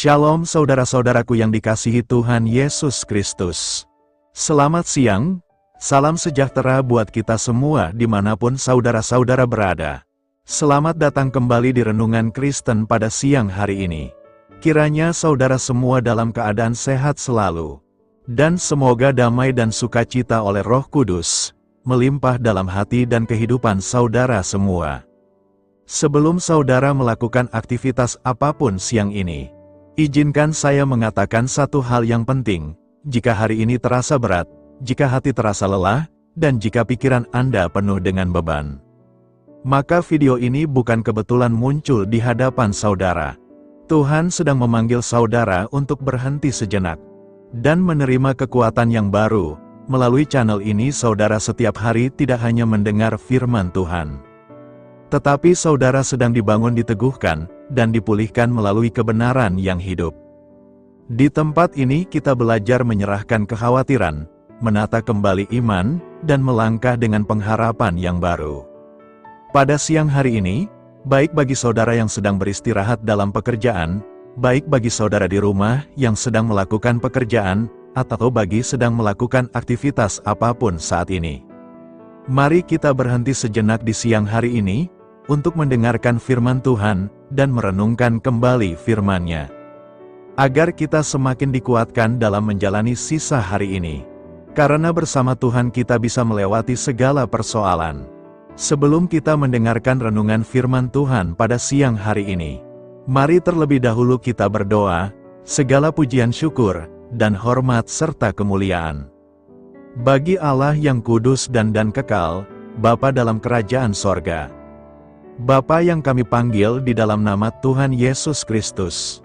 Shalom saudara-saudaraku yang dikasihi Tuhan Yesus Kristus. Selamat siang, salam sejahtera buat kita semua dimanapun saudara-saudara berada. Selamat datang kembali di Renungan Kristen pada siang hari ini. Kiranya saudara semua dalam keadaan sehat selalu. Dan semoga damai dan sukacita oleh Roh Kudus melimpah dalam hati dan kehidupan saudara semua. Sebelum saudara melakukan aktivitas apapun siang ini, izinkan saya mengatakan satu hal yang penting. Jika hari ini terasa berat, jika hati terasa lelah, dan jika pikiran Anda penuh dengan beban, maka video ini bukan kebetulan muncul di hadapan saudara. Tuhan sedang memanggil saudara untuk berhenti sejenak dan menerima kekuatan yang baru. Melalui channel ini saudara setiap hari tidak hanya mendengar firman Tuhan, tetapi saudara sedang dibangun, diteguhkan, dan dipulihkan melalui kebenaran yang hidup. Di tempat ini kita belajar menyerahkan kekhawatiran, menata kembali iman, dan melangkah dengan pengharapan yang baru. Pada siang hari ini, baik bagi saudara yang sedang beristirahat dalam pekerjaan, baik bagi saudara di rumah yang sedang melakukan pekerjaan, atau bagi sedang melakukan aktivitas apapun saat ini, mari kita berhenti sejenak di siang hari ini untuk mendengarkan firman Tuhan dan merenungkan kembali firman-Nya, agar kita semakin dikuatkan dalam menjalani sisa hari ini. Karena bersama Tuhan kita bisa melewati segala persoalan. Sebelum kita mendengarkan renungan firman Tuhan pada siang hari ini, mari terlebih dahulu kita berdoa. Segala pujian, syukur, dan hormat serta kemuliaan bagi Allah yang kudus dan kekal, Bapa dalam kerajaan sorga. Bapa yang kami panggil di dalam nama Tuhan Yesus Kristus,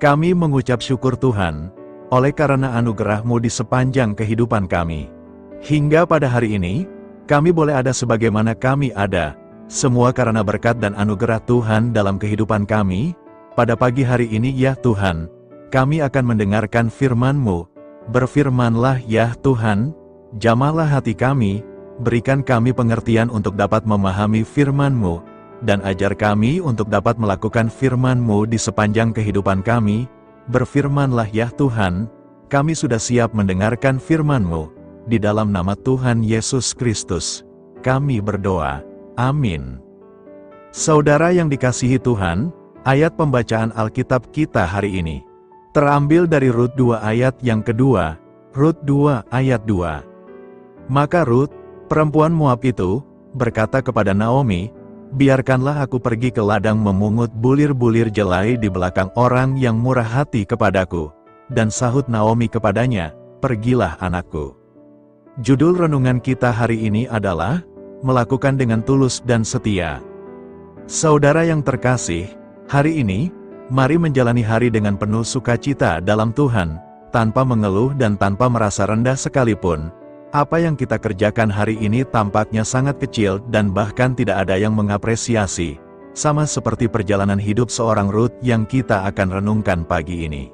kami mengucap syukur Tuhan, oleh karena anugerah-Mu di sepanjang kehidupan kami. Hingga pada hari ini, kami boleh ada sebagaimana kami ada, semua karena berkat dan anugerah Tuhan dalam kehidupan kami. Pada pagi hari ini ya Tuhan, kami akan mendengarkan firman-Mu. Berfirmanlah ya Tuhan, jamahlah hati kami, berikan kami pengertian untuk dapat memahami firman-Mu, dan ajar kami untuk dapat melakukan firman-Mu di sepanjang kehidupan kami. Berfirmanlah ya Tuhan, kami sudah siap mendengarkan firman-Mu. Di dalam nama Tuhan Yesus Kristus, kami berdoa. Amin. Saudara yang dikasihi Tuhan, ayat pembacaan Alkitab kita hari ini terambil dari Rut 2 ayat yang kedua. Rut 2 ayat 2. Maka Rut, perempuan Moab itu, berkata kepada Naomi, biarkanlah aku pergi ke ladang memungut bulir-bulir jelai di belakang orang yang murah hati kepadaku. Dan sahut Naomi kepadanya, pergilah anakku. Judul renungan kita hari ini adalah, melakukan dengan tulus dan setia. Saudara yang terkasih, hari ini, mari menjalani hari dengan penuh sukacita dalam Tuhan, tanpa mengeluh dan tanpa merasa rendah sekalipun. Apa yang kita kerjakan hari ini tampaknya sangat kecil dan bahkan tidak ada yang mengapresiasi. Sama seperti perjalanan hidup seorang Rut yang kita akan renungkan pagi ini.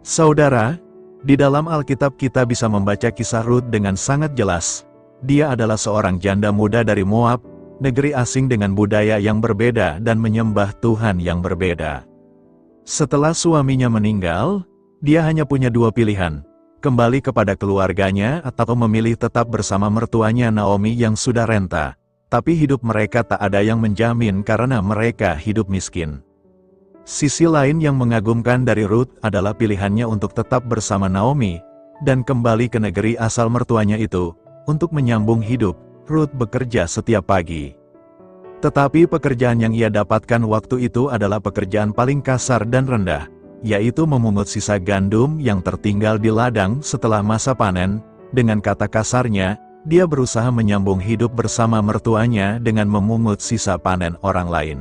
Saudara, di dalam Alkitab kita bisa membaca kisah Rut dengan sangat jelas. Dia adalah seorang janda muda dari Moab, negeri asing dengan budaya yang berbeda dan menyembah Tuhan yang berbeda. Setelah suaminya meninggal, dia hanya punya dua pilihan, kembali kepada keluarganya atau memilih tetap bersama mertuanya Naomi yang sudah renta. Tapi hidup mereka tak ada yang menjamin karena mereka hidup miskin. Sisi lain yang mengagumkan dari Rut adalah pilihannya untuk tetap bersama Naomi, dan kembali ke negeri asal mertuanya itu. Untuk menyambung hidup, Rut bekerja setiap pagi. Tetapi pekerjaan yang ia dapatkan waktu itu adalah pekerjaan paling kasar dan rendah, yaitu memungut sisa gandum yang tertinggal di ladang setelah masa panen. Dengan kata kasarnya, dia berusaha menyambung hidup bersama mertuanya dengan memungut sisa panen orang lain.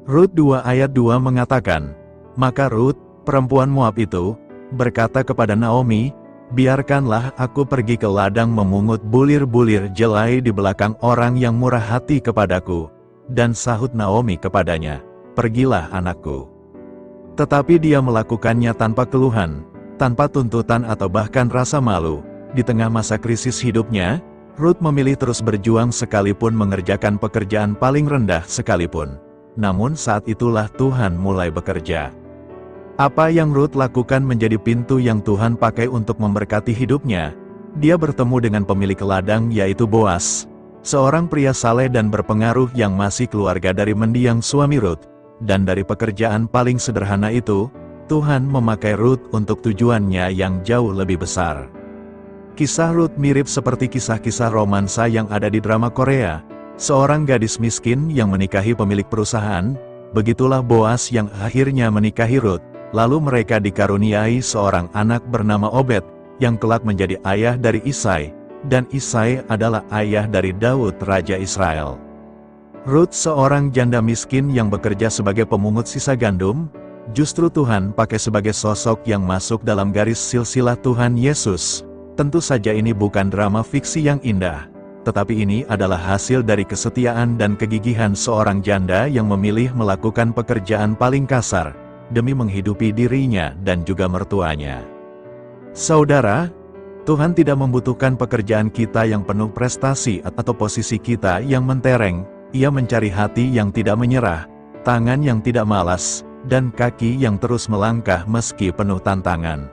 Rut 2 ayat 2 mengatakan, maka Rut, perempuan Moab itu, berkata kepada Naomi, biarkanlah aku pergi ke ladang memungut bulir-bulir jelai di belakang orang yang murah hati kepadaku. Dan sahut Naomi kepadanya, pergilah anakku. Tetapi dia melakukannya tanpa keluhan, tanpa tuntutan atau bahkan rasa malu. Di tengah masa krisis hidupnya, Rut memilih terus berjuang sekalipun mengerjakan pekerjaan paling rendah sekalipun. Namun saat itulah Tuhan mulai bekerja. Apa yang Ruth lakukan menjadi pintu yang Tuhan pakai untuk memberkati hidupnya. Dia bertemu dengan pemilik ladang yaitu Boas, seorang pria saleh dan berpengaruh yang masih keluarga dari mendiang suami Ruth. Dan dari pekerjaan paling sederhana itu, Tuhan memakai Ruth untuk tujuannya yang jauh lebih besar. Kisah Ruth mirip seperti kisah-kisah romansa yang ada di drama Korea. Seorang gadis miskin yang menikahi pemilik perusahaan, begitulah Boas yang akhirnya menikahi Ruth. Lalu mereka dikaruniai seorang anak bernama Obed, yang kelak menjadi ayah dari Isai, dan Isai adalah ayah dari Daud Raja Israel. Ruth seorang janda miskin yang bekerja sebagai pemungut sisa gandum, justru Tuhan pakai sebagai sosok yang masuk dalam garis silsilah Tuhan Yesus. Tentu saja ini bukan drama fiksi yang indah, tetapi ini adalah hasil dari kesetiaan dan kegigihan seorang janda yang memilih melakukan pekerjaan paling kasar, demi menghidupi dirinya dan juga mertuanya. Saudara, Tuhan tidak membutuhkan pekerjaan kita yang penuh prestasi atau posisi kita yang mentereng. Ia mencari hati yang tidak menyerah, tangan yang tidak malas, dan kaki yang terus melangkah meski penuh tantangan.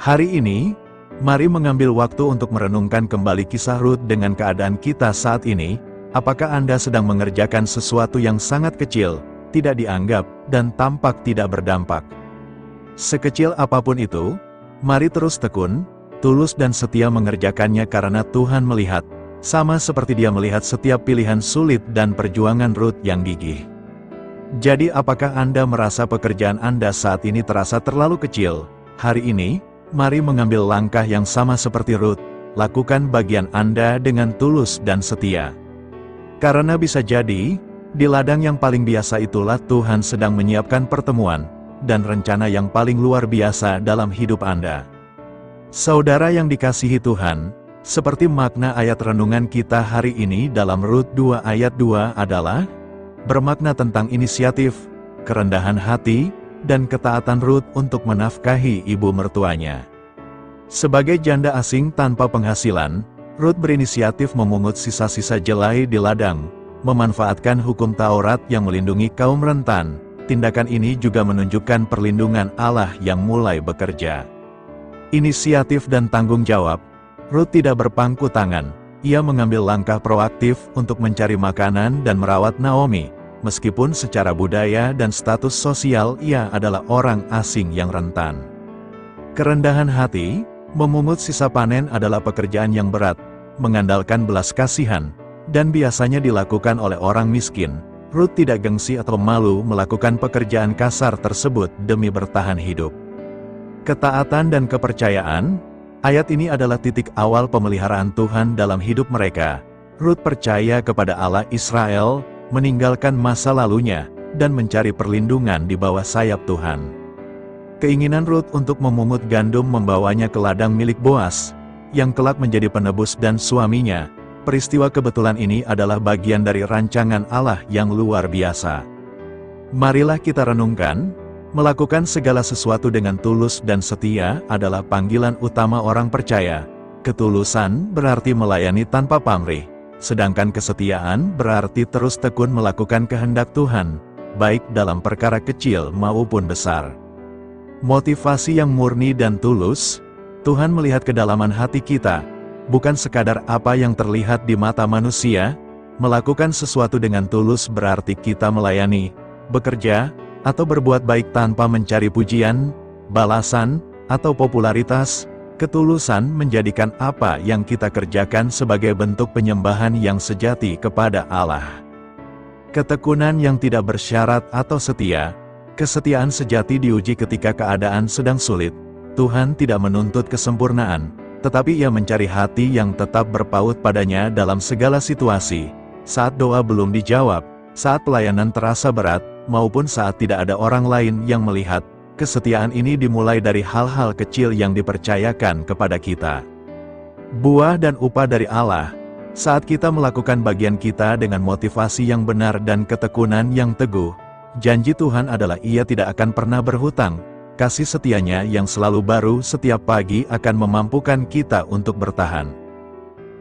Hari ini, mari mengambil waktu untuk merenungkan kembali kisah Ruth dengan keadaan kita saat ini. Apakah Anda sedang mengerjakan sesuatu yang sangat kecil, tidak dianggap, dan tampak tidak berdampak? Sekecil apapun itu, mari terus tekun, tulus dan setia mengerjakannya karena Tuhan melihat, sama seperti Dia melihat setiap pilihan sulit dan perjuangan Ruth yang gigih. Jadi apakah Anda merasa pekerjaan Anda saat ini terasa terlalu kecil? Hari ini, mari mengambil langkah yang sama seperti Ruth, lakukan bagian Anda dengan tulus dan setia. Karena bisa jadi, di ladang yang paling biasa itulah Tuhan sedang menyiapkan pertemuan dan rencana yang paling luar biasa dalam hidup Anda. Saudara yang dikasihi Tuhan, seperti makna ayat renungan kita hari ini dalam Rut 2 ayat 2 adalah bermakna tentang inisiatif, kerendahan hati, dan ketaatan Rut untuk menafkahi ibu mertuanya. Sebagai janda asing tanpa penghasilan, Rut berinisiatif memungut sisa-sisa jelai di ladang, memanfaatkan hukum Taurat yang melindungi kaum rentan. Tindakan ini juga menunjukkan perlindungan Allah yang mulai bekerja. Inisiatif dan tanggung jawab, Rut tidak berpangku tangan. Ia mengambil langkah proaktif untuk mencari makanan dan merawat Naomi, meskipun secara budaya dan status sosial ia adalah orang asing yang rentan. Kerendahan hati, memungut sisa panen adalah pekerjaan yang berat, mengandalkan belas kasihan, dan biasanya dilakukan oleh orang miskin. Rut tidak gengsi atau malu melakukan pekerjaan kasar tersebut demi bertahan hidup. Ketaatan dan kepercayaan, ayat ini adalah titik awal pemeliharaan Tuhan dalam hidup mereka. Rut percaya kepada Allah Israel, meninggalkan masa lalunya, dan mencari perlindungan di bawah sayap Tuhan. Keinginan Rut untuk memungut gandum membawanya ke ladang milik Boas, yang kelak menjadi penebus dan suaminya. Peristiwa kebetulan ini adalah bagian dari rancangan Allah yang luar biasa. Marilah kita renungkan, melakukan segala sesuatu dengan tulus dan setia adalah panggilan utama orang percaya. Ketulusan berarti melayani tanpa pamrih, sedangkan kesetiaan berarti terus tekun melakukan kehendak Tuhan, baik dalam perkara kecil maupun besar. Motivasi yang murni dan tulus, Tuhan melihat kedalaman hati kita, bukan sekadar apa yang terlihat di mata manusia. Melakukan sesuatu dengan tulus berarti kita melayani, bekerja, atau berbuat baik tanpa mencari pujian, balasan, atau popularitas. Ketulusan menjadikan apa yang kita kerjakan sebagai bentuk penyembahan yang sejati kepada Allah. Ketekunan yang tidak bersyarat atau setia, kesetiaan sejati diuji ketika keadaan sedang sulit. Tuhan tidak menuntut kesempurnaan, tetapi Ia mencari hati yang tetap berpaut padanya dalam segala situasi. Saat doa belum dijawab, saat pelayanan terasa berat, maupun saat tidak ada orang lain yang melihat, kesetiaan ini dimulai dari hal-hal kecil yang dipercayakan kepada kita. Buah dan upah dari Allah, saat kita melakukan bagian kita dengan motivasi yang benar dan ketekunan yang teguh, janji Tuhan adalah Ia tidak akan pernah berhutang. Kasih setianya yang selalu baru setiap pagi akan memampukan kita untuk bertahan.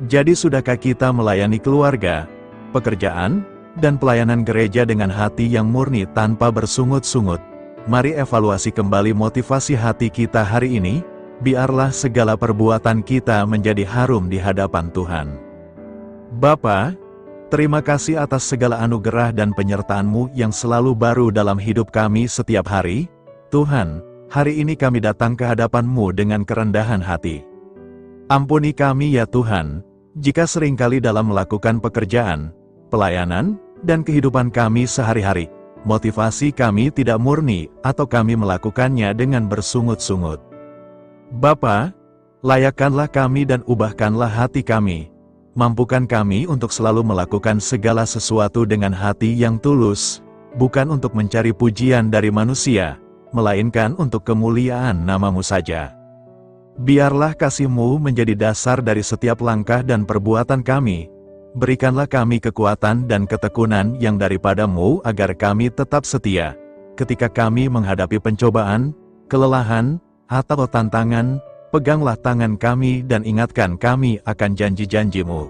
Jadi sudahkah kita melayani keluarga, pekerjaan, dan pelayanan gereja dengan hati yang murni tanpa bersungut-sungut? Mari evaluasi kembali motivasi hati kita hari ini, biarlah segala perbuatan kita menjadi harum di hadapan Tuhan. Bapa, terima kasih atas segala anugerah dan penyertaan-Mu yang selalu baru dalam hidup kami setiap hari. Tuhan, hari ini kami datang ke hadapan-Mu dengan kerendahan hati. Ampuni kami ya Tuhan, jika seringkali dalam melakukan pekerjaan, pelayanan, dan kehidupan kami sehari-hari, motivasi kami tidak murni atau kami melakukannya dengan bersungut-sungut. Bapa, layakkanlah kami dan ubahkanlah hati kami. Mampukan kami untuk selalu melakukan segala sesuatu dengan hati yang tulus, bukan untuk mencari pujian dari manusia, melainkan untuk kemuliaan nama-Mu saja. Biarlah kasih-Mu menjadi dasar dari setiap langkah dan perbuatan kami. Berikanlah kami kekuatan dan ketekunan yang daripada-Mu agar kami tetap setia. Ketika kami menghadapi pencobaan, kelelahan, atau tantangan, peganglah tangan kami dan ingatkan kami akan janji-janji-Mu.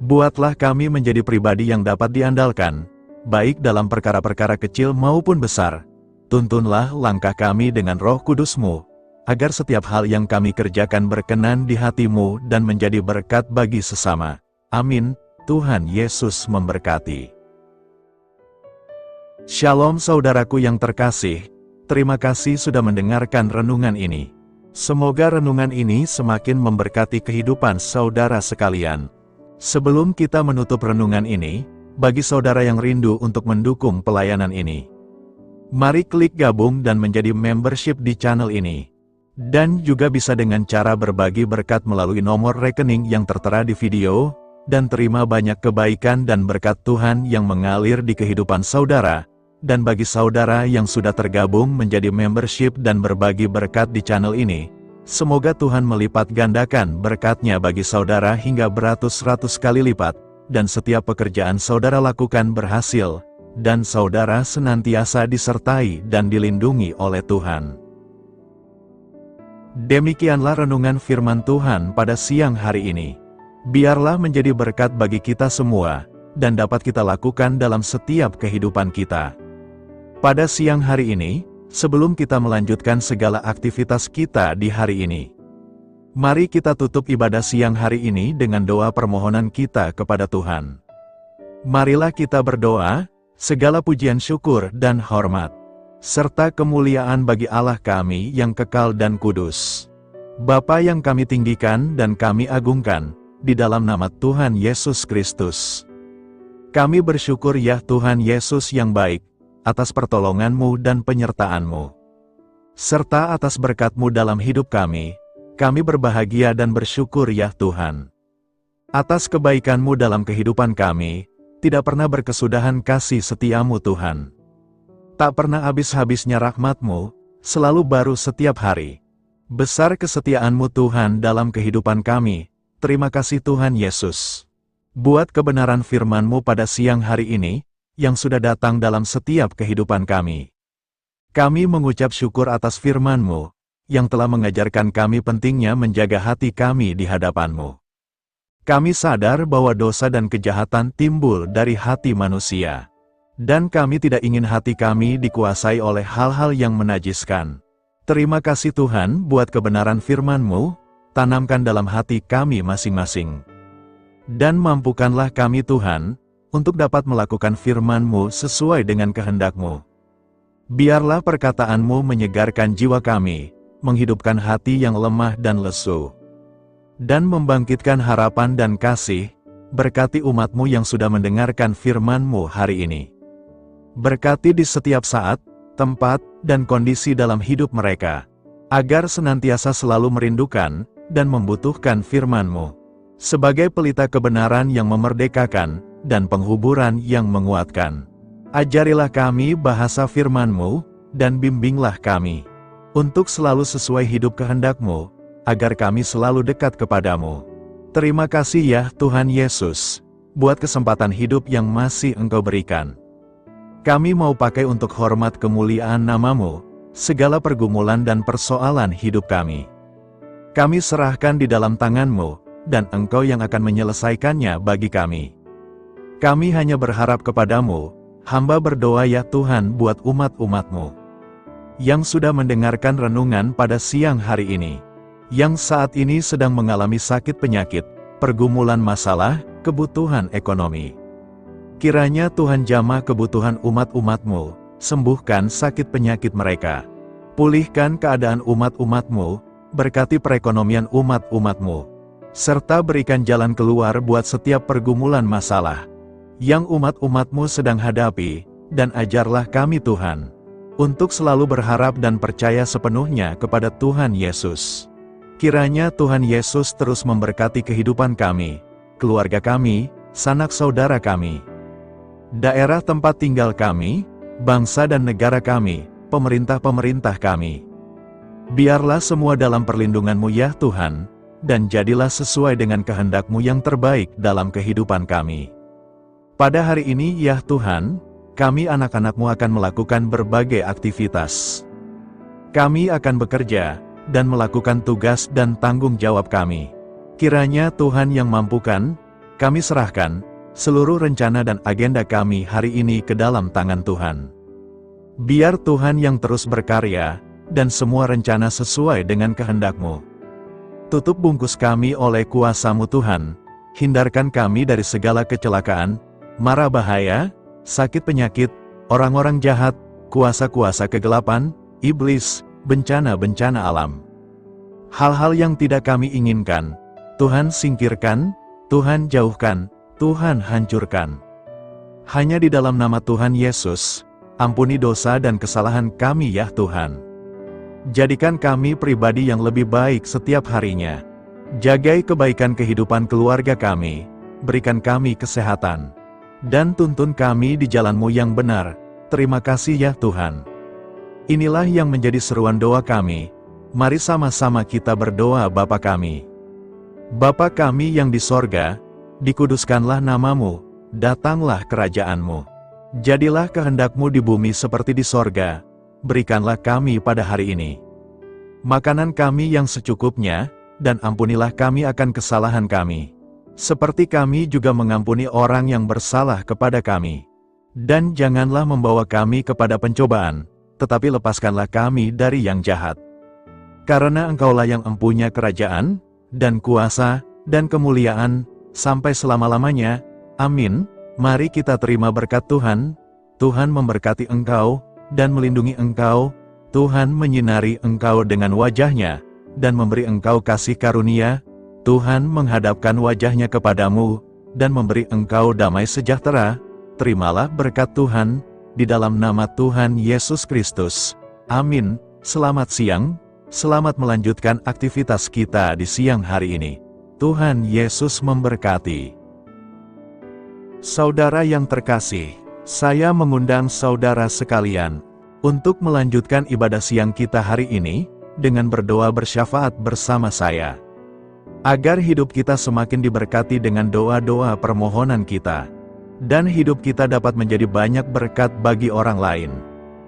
Buatlah kami menjadi pribadi yang dapat diandalkan, baik dalam perkara-perkara kecil maupun besar. Tuntunlah langkah kami dengan Roh Kudus-Mu, agar setiap hal yang kami kerjakan berkenan di hati-Mu dan menjadi berkat bagi sesama. Amin. Tuhan Yesus memberkati. Shalom saudaraku yang terkasih, terima kasih sudah mendengarkan renungan ini. Semoga renungan ini semakin memberkati kehidupan saudara sekalian. Sebelum kita menutup renungan ini, bagi saudara yang rindu untuk mendukung pelayanan ini, mari klik gabung dan menjadi membership di channel ini. Dan juga bisa dengan cara berbagi berkat melalui nomor rekening yang tertera di video, dan terima banyak kebaikan dan berkat Tuhan yang mengalir di kehidupan saudara. Dan bagi saudara yang sudah tergabung menjadi membership dan berbagi berkat di channel ini, semoga Tuhan melipat gandakan berkat-Nya bagi saudara hingga beratus-ratus kali lipat, dan setiap pekerjaan saudara lakukan berhasil, dan saudara senantiasa disertai dan dilindungi oleh Tuhan. Demikianlah renungan firman Tuhan pada siang hari ini. Biarlah menjadi berkat bagi kita semua, dan dapat kita lakukan dalam setiap kehidupan kita. Pada siang hari ini, sebelum kita melanjutkan segala aktivitas kita di hari ini, mari kita tutup ibadah siang hari ini dengan doa permohonan kita kepada Tuhan. Marilah kita berdoa, segala pujian syukur dan hormat, serta kemuliaan bagi Allah kami yang kekal dan kudus. Bapa yang kami tinggikan dan kami agungkan, di dalam nama Tuhan Yesus Kristus. Kami bersyukur ya Tuhan Yesus yang baik, atas pertolongan-Mu dan penyertaan-Mu, serta atas berkat-Mu dalam hidup kami berbahagia dan bersyukur ya Tuhan. Atas kebaikan-Mu dalam kehidupan kami, tidak pernah berkesudahan kasih setia-Mu Tuhan. Tak pernah habis-habisnya rahmat-Mu, selalu baru setiap hari. Besar kesetiaan-Mu Tuhan dalam kehidupan kami. Terima kasih Tuhan Yesus. Buat kebenaran firman-Mu pada siang hari ini, yang sudah datang dalam setiap kehidupan kami. Kami mengucap syukur atas firman-Mu, yang telah mengajarkan kami pentingnya menjaga hati kami di hadapan-Mu. Kami sadar bahwa dosa dan kejahatan timbul dari hati manusia. Dan kami tidak ingin hati kami dikuasai oleh hal-hal yang menajiskan. Terima kasih Tuhan buat kebenaran firman-Mu, tanamkan dalam hati kami masing-masing. Dan mampukanlah kami Tuhan, untuk dapat melakukan firman-Mu sesuai dengan kehendak-Mu. Biarlah perkataan-Mu menyegarkan jiwa kami, menghidupkan hati yang lemah dan lesu, dan membangkitkan harapan dan kasih. Berkati umat-Mu yang sudah mendengarkan firman-Mu hari ini. Berkati di setiap saat, tempat, dan kondisi dalam hidup mereka, agar senantiasa selalu merindukan dan membutuhkan firman-Mu, sebagai pelita kebenaran yang memerdekakan, dan penghuburan yang menguatkan. Ajarilah kami bahasa firman-Mu, dan bimbinglah kami, untuk selalu sesuai hidup kehendak-Mu, agar kami selalu dekat kepadamu. Terima kasih ya Tuhan Yesus, buat kesempatan hidup yang masih Engkau berikan. Kami mau pakai untuk hormat kemuliaan nama-Mu, segala pergumulan dan persoalan hidup kami. Kami serahkan di dalam tangan-Mu, dan Engkau yang akan menyelesaikannya bagi kami. Kami hanya berharap kepadamu, hamba berdoa ya Tuhan buat umat-umat-Mu. yang sudah mendengarkan renungan pada siang hari ini, yang saat ini sedang mengalami sakit penyakit, pergumulan masalah, kebutuhan ekonomi. Kiranya Tuhan jamah kebutuhan umat-umat-Mu, sembuhkan sakit penyakit mereka. Pulihkan keadaan umat-umat-Mu, berkati perekonomian umat-umat-Mu, serta berikan jalan keluar buat setiap pergumulan masalah yang umat-umat-Mu sedang hadapi, dan ajarlah kami Tuhan, untuk selalu berharap dan percaya sepenuhnya kepada Tuhan Yesus. Kiranya Tuhan Yesus terus memberkati kehidupan kami, keluarga kami, sanak saudara kami, daerah tempat tinggal kami, bangsa dan negara kami, pemerintah-pemerintah kami. Biarlah semua dalam perlindungan-Mu ya Tuhan, dan jadilah sesuai dengan kehendak-Mu yang terbaik dalam kehidupan kami. Pada hari ini ya Tuhan, kami anak-anak-Mu akan melakukan berbagai aktivitas. Kami akan bekerja, dan melakukan tugas dan tanggung jawab kami. Kiranya Tuhan yang mampukan, kami serahkan seluruh rencana dan agenda kami hari ini ke dalam tangan Tuhan. Biar Tuhan yang terus berkarya, dan semua rencana sesuai dengan kehendak-Mu. Tutup bungkus kami oleh kuasa-Mu Tuhan, hindarkan kami dari segala kecelakaan, mara bahaya, sakit penyakit, orang-orang jahat, kuasa-kuasa kegelapan, iblis, bencana-bencana alam. Hal-hal yang tidak kami inginkan, Tuhan singkirkan, Tuhan jauhkan, Tuhan hancurkan. Hanya di dalam nama Tuhan Yesus, ampuni dosa dan kesalahan kami ya Tuhan. Jadikan kami pribadi yang lebih baik setiap harinya. Jagai kebaikan kehidupan keluarga kami, berikan kami kesehatan, dan tuntun kami di jalan-Mu yang benar. Terima kasih ya Tuhan. Inilah yang menjadi seruan doa kami. Mari sama-sama kita berdoa. Bapa kami. Bapa kami yang di sorga, dikuduskanlah nama-Mu, datanglah kerajaan-Mu. Jadilah kehendak-Mu di bumi seperti di sorga. Berikanlah kami pada hari ini makanan kami yang secukupnya, dan ampunilah kami akan kesalahan kami, seperti kami juga mengampuni orang yang bersalah kepada kami. Dan janganlah membawa kami kepada pencobaan, tetapi lepaskanlah kami dari yang jahat. Karena Engkaulah yang empunya kerajaan, dan kuasa, dan kemuliaan, sampai selama-lamanya. Amin. Mari kita terima berkat Tuhan. Tuhan memberkati engkau, dan melindungi engkau. Tuhan menyinari engkau dengan wajah-Nya, dan memberi engkau kasih karunia. Tuhan menghadapkan wajah-Nya kepadamu, dan memberi engkau damai sejahtera. Terimalah berkat Tuhan, di dalam nama Tuhan Yesus Kristus. Amin. Selamat siang, selamat melanjutkan aktivitas kita di siang hari ini. Tuhan Yesus memberkati. Saudara yang terkasih, saya mengundang saudara sekalian untuk melanjutkan ibadah siang kita hari ini, dengan berdoa bersyafaat bersama saya, agar hidup kita semakin diberkati dengan doa-doa permohonan kita, dan hidup kita dapat menjadi banyak berkat bagi orang lain.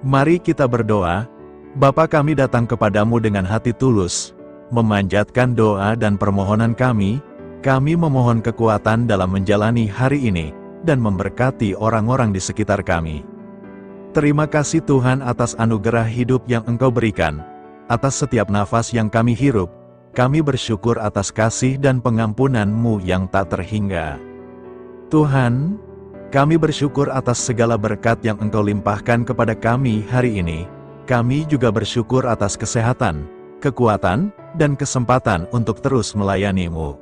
Mari kita berdoa. Bapa, kami datang kepadamu dengan hati tulus, memanjatkan doa dan permohonan kami. Kami memohon kekuatan dalam menjalani hari ini, dan memberkati orang-orang di sekitar kami. Terima kasih Tuhan atas anugerah hidup yang Engkau berikan, atas setiap nafas yang kami hirup. Kami bersyukur atas kasih dan pengampunan-Mu yang tak terhingga. Tuhan, kami bersyukur atas segala berkat yang Engkau limpahkan kepada kami hari ini. Kami juga bersyukur atas kesehatan, kekuatan, dan kesempatan untuk terus melayani-Mu.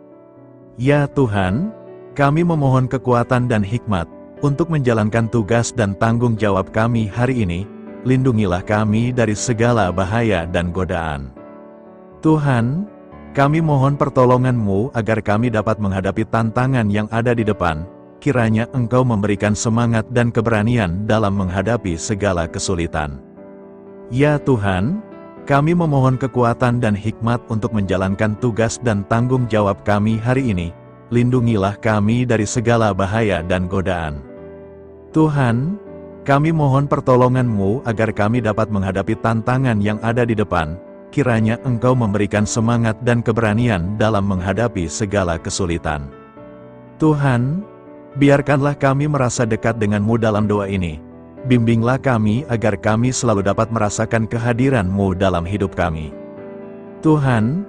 Ya Tuhan, kami memohon kekuatan dan hikmat untuk menjalankan tugas dan tanggung jawab kami hari ini. Lindungilah kami dari segala bahaya dan godaan. Tuhan, kami mohon pertolongan-Mu agar kami dapat menghadapi tantangan yang ada di depan. Kiranya Engkau memberikan semangat dan keberanian dalam menghadapi segala kesulitan. Ya Tuhan, kami memohon kekuatan dan hikmat untuk menjalankan tugas dan tanggung jawab kami hari ini. Lindungilah kami dari segala bahaya dan godaan. Tuhan, kami mohon pertolongan-Mu agar kami dapat menghadapi tantangan yang ada di depan. Kiranya Engkau memberikan semangat dan keberanian dalam menghadapi segala kesulitan. Tuhan, biarkanlah kami merasa dekat dengan-Mu dalam doa ini. bimbinglah kami agar kami selalu dapat merasakan kehadiran-Mu dalam hidup kami. Tuhan,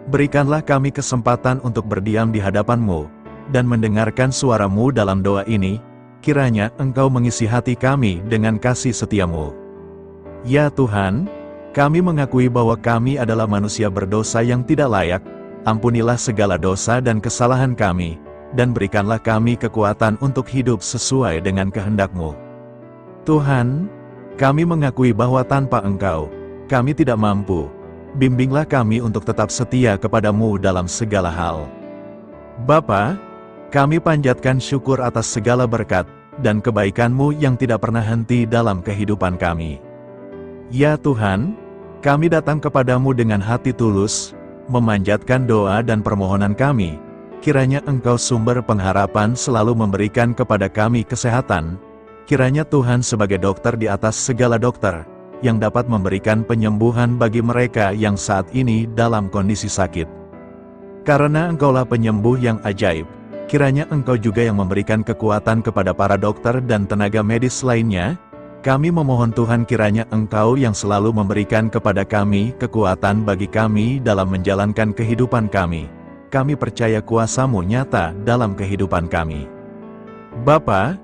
berikanlah kami kesempatan untuk berdiam di hadapan-Mu, dan mendengarkan suara-Mu dalam doa ini, kiranya Engkau mengisi hati kami dengan kasih setia-Mu. Ya Tuhan, kami mengakui bahwa kami adalah manusia berdosa yang tidak layak. Ampunilah segala dosa dan kesalahan kami, dan berikanlah kami kekuatan untuk hidup sesuai dengan kehendak-Mu. Tuhan, kami mengakui bahwa tanpa Engkau, kami tidak mampu. Bimbinglah kami untuk tetap setia kepada-Mu dalam segala hal. Bapa, kami panjatkan syukur atas segala berkat dan kebaikan-Mu yang tidak pernah henti dalam kehidupan kami. Ya Tuhan, kami datang kepada-Mu dengan hati tulus, memanjatkan doa dan permohonan kami, kiranya Engkau sumber pengharapan selalu memberikan kepada kami kesehatan, kiranya Tuhan sebagai dokter di atas segala dokter, yang dapat memberikan penyembuhan bagi mereka yang saat ini dalam kondisi sakit. Karena Engkaulah penyembuh yang ajaib, kiranya Engkau juga yang memberikan kekuatan kepada para dokter dan tenaga medis lainnya. Kami memohon Tuhan kiranya Engkau yang selalu memberikan kepada kami kekuatan bagi kami dalam menjalankan kehidupan kami. Kami percaya kuasa-Mu nyata dalam kehidupan kami. Bapa,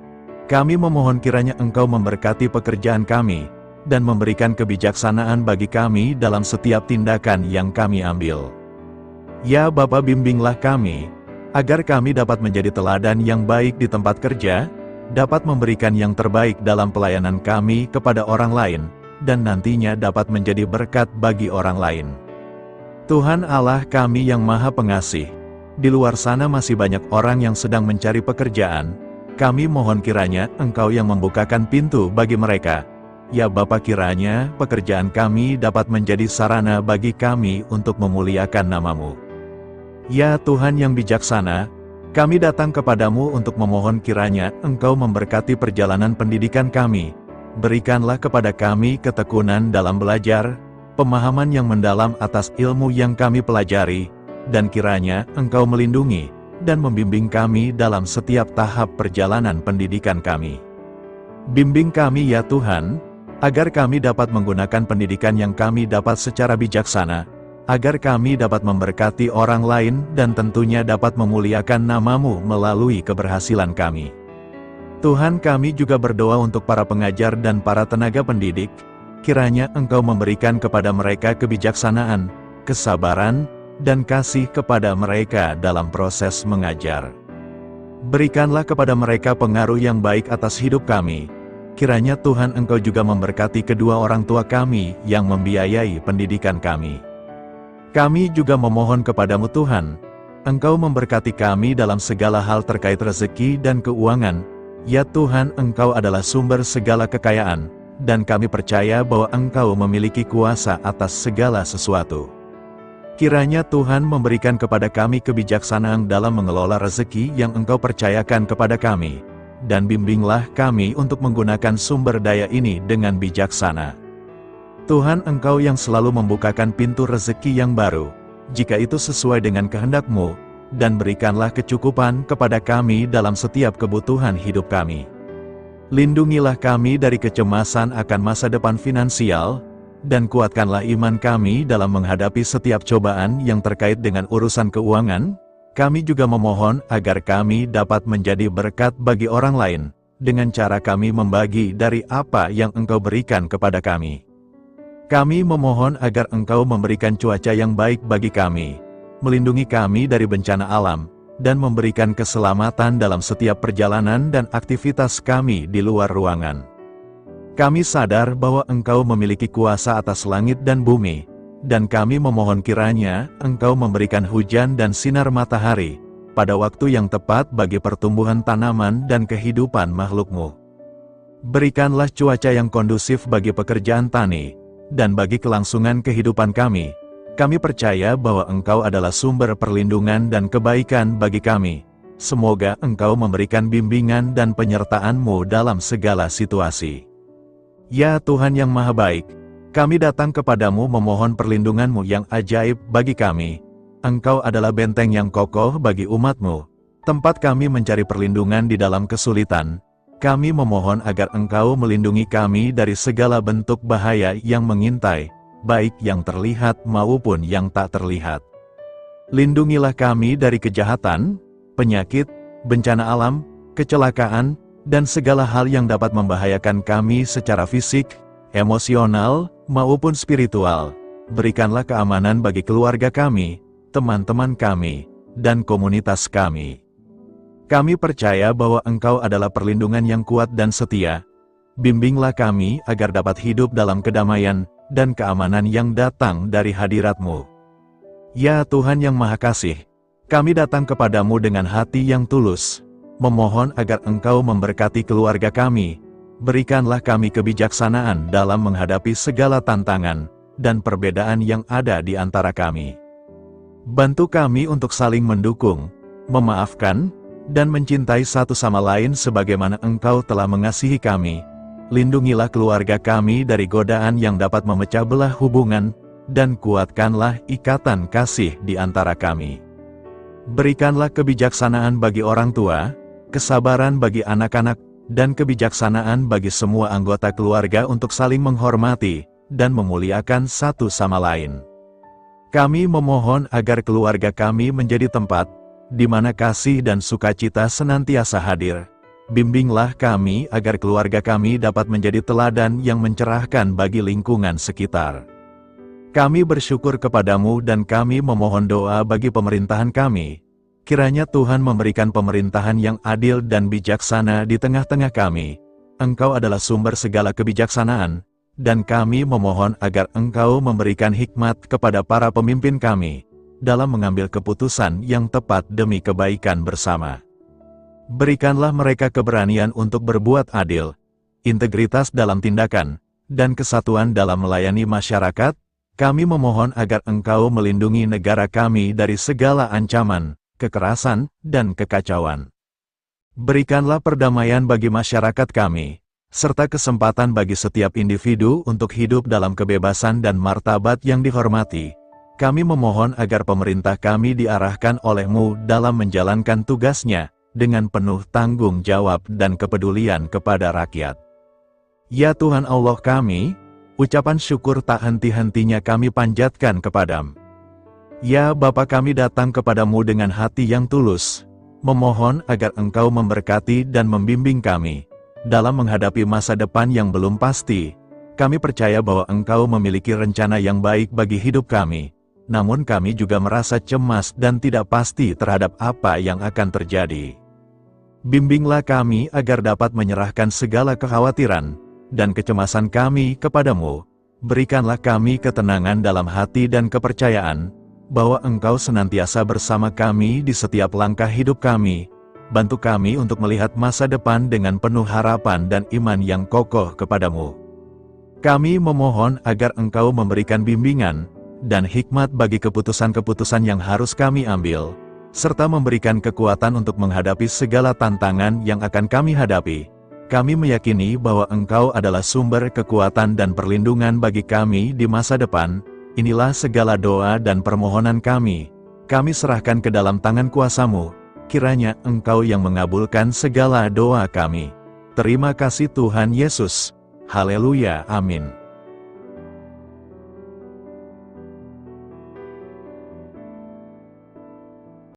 kami memohon kiranya Engkau memberkati pekerjaan kami, dan memberikan kebijaksanaan bagi kami dalam setiap tindakan yang kami ambil. Ya Bapa, bimbinglah kami, agar kami dapat menjadi teladan yang baik di tempat kerja, dapat memberikan yang terbaik dalam pelayanan kami kepada orang lain, dan nantinya dapat menjadi berkat bagi orang lain. Tuhan Allah kami yang Maha Pengasih, di luar sana masih banyak orang yang sedang mencari pekerjaan. Kami mohon kiranya Engkau yang membukakan pintu bagi mereka. Ya Bapa, kiranya pekerjaan kami dapat menjadi sarana bagi kami untuk memuliakan nama-Mu. Ya Tuhan yang bijaksana, kami datang kepada-Mu untuk memohon kiranya Engkau memberkati perjalanan pendidikan kami. Berikanlah kepada kami ketekunan dalam belajar, pemahaman yang mendalam atas ilmu yang kami pelajari, dan kiranya Engkau melindungi dan membimbing kami dalam setiap tahap perjalanan pendidikan kami. Bimbing kami ya Tuhan, agar kami dapat menggunakan pendidikan yang kami dapat secara bijaksana, agar kami dapat memberkati orang lain dan tentunya dapat memuliakan nama-Mu melalui keberhasilan kami. Tuhan, kami juga berdoa untuk para pengajar dan para tenaga pendidik, kiranya Engkau memberikan kepada mereka kebijaksanaan, kesabaran, dan kasih kepada mereka dalam proses mengajar. Berikanlah kepada mereka pengaruh yang baik atas hidup kami. Kiranya Tuhan Engkau juga memberkati kedua orang tua kami yang membiayai pendidikan kami. Kami juga memohon kepada-Mu Tuhan, Engkau memberkati kami dalam segala hal terkait rezeki dan keuangan. Ya Tuhan, Engkau adalah sumber segala kekayaan, dan kami percaya bahwa Engkau memiliki kuasa atas segala sesuatu. Kiranya Tuhan memberikan kepada kami kebijaksanaan dalam mengelola rezeki yang Engkau percayakan kepada kami, dan bimbinglah kami untuk menggunakan sumber daya ini dengan bijaksana. Tuhan, Engkau yang selalu membukakan pintu rezeki yang baru, jika itu sesuai dengan kehendak-Mu, dan berikanlah kecukupan kepada kami dalam setiap kebutuhan hidup kami. Lindungilah kami dari kecemasan akan masa depan finansial, dan kuatkanlah iman kami dalam menghadapi setiap cobaan yang terkait dengan urusan keuangan. Kami juga memohon agar kami dapat menjadi berkat bagi orang lain, dengan cara kami membagi dari apa yang Engkau berikan kepada kami. Kami memohon agar Engkau memberikan cuaca yang baik bagi kami, melindungi kami dari bencana alam, dan memberikan keselamatan dalam setiap perjalanan dan aktivitas kami di luar ruangan. Kami sadar bahwa Engkau memiliki kuasa atas langit dan bumi, dan kami memohon kiranya Engkau memberikan hujan dan sinar matahari pada waktu yang tepat bagi pertumbuhan tanaman dan kehidupan makhluk-Mu. Berikanlah cuaca yang kondusif bagi pekerjaan tani, dan bagi kelangsungan kehidupan kami. Kami percaya bahwa Engkau adalah sumber perlindungan dan kebaikan bagi kami. Semoga Engkau memberikan bimbingan dan penyertaan-Mu dalam segala situasi. Ya Tuhan yang Maha Baik, kami datang kepada-Mu memohon perlindungan-Mu yang ajaib bagi kami. Engkau adalah benteng yang kokoh bagi umat-Mu, tempat kami mencari perlindungan di dalam kesulitan. kami memohon agar Engkau melindungi kami dari segala bentuk bahaya yang mengintai, baik yang terlihat maupun yang tak terlihat. Lindungilah kami dari kejahatan, penyakit, bencana alam, kecelakaan, dan segala hal yang dapat membahayakan kami secara fisik, emosional, maupun spiritual. Berikanlah keamanan bagi keluarga kami, teman-teman kami, dan komunitas kami. Kami percaya bahwa Engkau adalah perlindungan yang kuat dan setia. Bimbinglah kami agar dapat hidup dalam kedamaian dan keamanan yang datang dari hadirat-Mu. Ya Tuhan yang Maha Kasih, kami datang kepadamu dengan hati yang tulus, memohon agar Engkau memberkati keluarga kami. Berikanlah kami kebijaksanaan dalam menghadapi segala tantangan dan perbedaan yang ada di antara kami. Bantu kami untuk saling mendukung, memaafkan, dan mencintai satu sama lain sebagaimana Engkau telah mengasihi kami. Lindungilah keluarga kami dari godaan yang dapat memecah belah hubungan, dan kuatkanlah ikatan kasih di antara kami. Berikanlah kebijaksanaan bagi orang tua, kesabaran bagi anak-anak, dan kebijaksanaan bagi semua anggota keluarga untuk saling menghormati dan memuliakan satu sama lain. Kami memohon agar keluarga kami menjadi tempat di mana kasih dan sukacita senantiasa hadir. Bimbinglah kami agar keluarga kami dapat menjadi teladan yang mencerahkan bagi lingkungan sekitar. Kami bersyukur kepadamu dan kami memohon doa bagi pemerintahan kami. Kiranya Tuhan memberikan pemerintahan yang adil dan bijaksana di tengah-tengah kami. Engkau adalah sumber segala kebijaksanaan, dan kami memohon agar Engkau memberikan hikmat kepada para pemimpin kami dalam mengambil keputusan yang tepat demi kebaikan bersama. Berikanlah mereka keberanian untuk berbuat adil, integritas dalam tindakan, dan kesatuan dalam melayani masyarakat. Kami memohon agar Engkau melindungi negara kami dari segala ancaman, kekerasan, dan kekacauan. Berikanlah perdamaian bagi masyarakat kami, serta kesempatan bagi setiap individu untuk hidup dalam kebebasan dan martabat yang dihormati. Kami memohon agar pemerintah kami diarahkan oleh-Mu dalam menjalankan tugasnya, dengan penuh tanggung jawab dan kepedulian kepada rakyat. Ya Tuhan Allah kami, ucapan syukur tak henti-hentinya kami panjatkan kepada-Mu. Ya Bapa, kami datang kepadamu dengan hati yang tulus, memohon agar Engkau memberkati dan membimbing kami dalam menghadapi masa depan yang belum pasti. Kami percaya bahwa Engkau memiliki rencana yang baik bagi hidup kami, namun kami juga merasa cemas dan tidak pasti terhadap apa yang akan terjadi. Bimbinglah kami agar dapat menyerahkan segala kekhawatiran dan kecemasan kami kepadamu. Berikanlah kami ketenangan dalam hati dan kepercayaan bahwa Engkau senantiasa bersama kami di setiap langkah hidup kami. Bantu kami untuk melihat masa depan dengan penuh harapan dan iman yang kokoh kepadamu. Kami memohon agar Engkau memberikan bimbingan dan hikmat bagi keputusan-keputusan yang harus kami ambil, serta memberikan kekuatan untuk menghadapi segala tantangan yang akan kami hadapi. Kami meyakini bahwa Engkau adalah sumber kekuatan dan perlindungan bagi kami di masa depan. Inilah segala doa dan permohonan kami. Kami serahkan ke dalam tangan kuasa-Mu. Kiranya Engkau yang mengabulkan segala doa kami. Terima kasih Tuhan Yesus. Haleluya, amin.